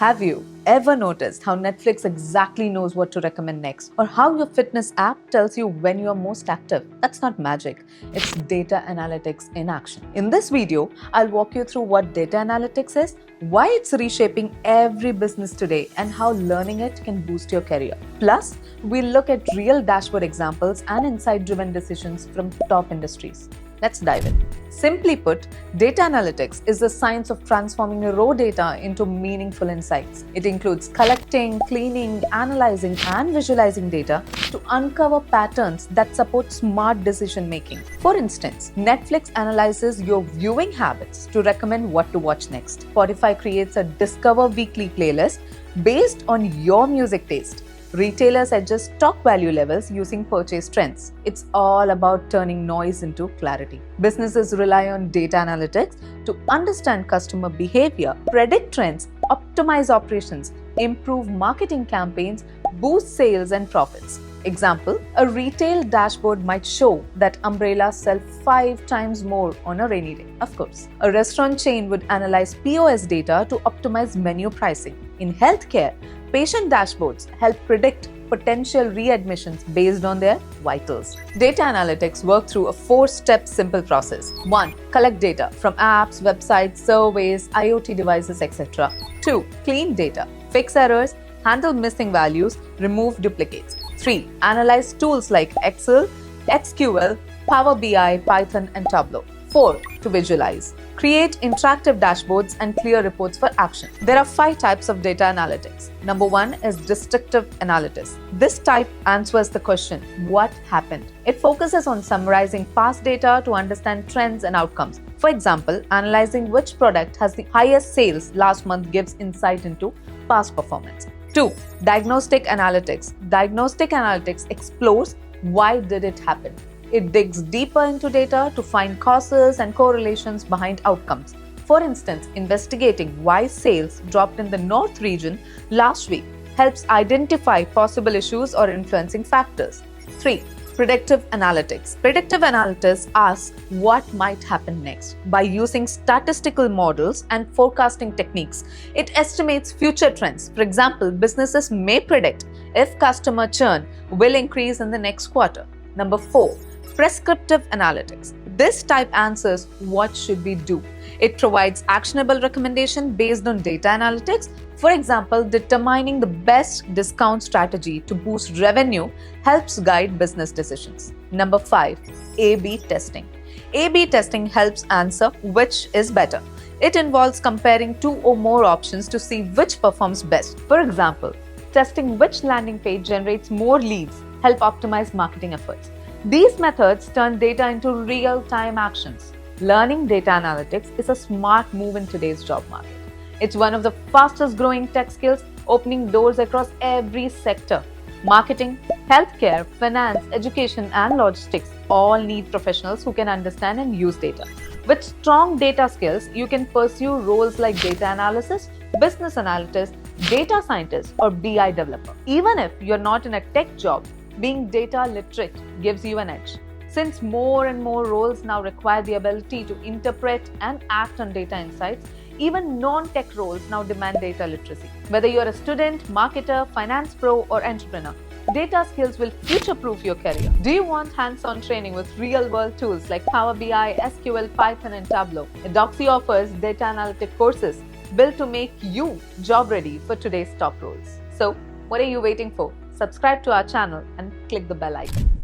Have you ever noticed how Netflix exactly knows what to recommend next? Or how your fitness app tells you when you are most active? That's not magic. It's data analytics in action. In this video, I'll walk you through what data analytics is, why it's reshaping every business today, and how learning it can boost your career. Plus, we'll look at real dashboard examples and insight-driven decisions from top industries. Let's dive in. Simply put, data analytics is the science of transforming raw data into meaningful insights. It includes collecting, cleaning, analyzing, and visualizing data to uncover patterns that support smart decision making. For instance, Netflix analyzes your viewing habits to recommend what to watch next. Spotify creates a Discover Weekly playlist based on your music taste. Retailers adjust stock value levels using purchase trends. It's all about turning noise into clarity. Businesses rely on data analytics to understand customer behavior, predict trends, optimize operations, improve marketing campaigns, boost sales and profits. Example, a retail dashboard might show that umbrellas sell 5 times more on a rainy day. Of course, a restaurant chain would analyze POS data to optimize menu pricing. In healthcare, patient dashboards help predict potential readmissions based on their vitals. Data analytics work through a 4-step simple process. 1. Collect data from apps, websites, surveys, IoT devices, etc. 2. Clean data. Fix errors, handle missing values, remove duplicates. 3. Analyze tools like Excel, SQL, Power BI, Python, and Tableau. 4. To visualize. Create interactive dashboards and clear reports for action. There are 5 types of data analytics. Number 1 is descriptive analysis. This type answers the question, what happened? It focuses on summarizing past data to understand trends and outcomes. For example, analyzing which product has the highest sales last month gives insight into past performance. 2. Diagnostic analytics. Diagnostic analytics explores why did it happen. It digs deeper into data to find causes and correlations behind outcomes. For instance, investigating why sales dropped in the North region last week helps identify possible issues or influencing factors. 3. Predictive analytics. Predictive analytics asks what might happen next. By using statistical models and forecasting techniques, it estimates future trends. For example, businesses may predict if customer churn will increase in the next quarter. Number 4. Prescriptive analytics. This type answers what should we do. It provides actionable recommendation based on data analytics. For example, determining the best discount strategy to boost revenue helps guide business decisions. Number 5. A/B testing. A/B testing helps answer which is better. It involves comparing 2 or more options to see which performs best. For example, testing which landing page generates more leads help optimize marketing efforts. These methods turn data into real-time actions. Learning data analytics is a smart move in today's job market. It's one of the fastest-growing tech skills, opening doors across every sector. Marketing, healthcare, finance, education, and logistics all need professionals who can understand and use data. With strong data skills, you can pursue roles like data analysis, business analyst, data scientist, or BI developer. Even if you're not in a tech job, being data literate gives you an edge. Since more and more roles now require the ability to interpret and act on data insights, even non-tech roles now demand data literacy. Whether you're a student, marketer, finance pro, or entrepreneur, data skills will future-proof your career. Do you want hands-on training with real-world tools like Power BI, SQL, Python, and Tableau? Edoxi offers data analytic courses built to make you job-ready for today's top roles. So, what are you waiting for? Subscribe to our channel and click the bell icon.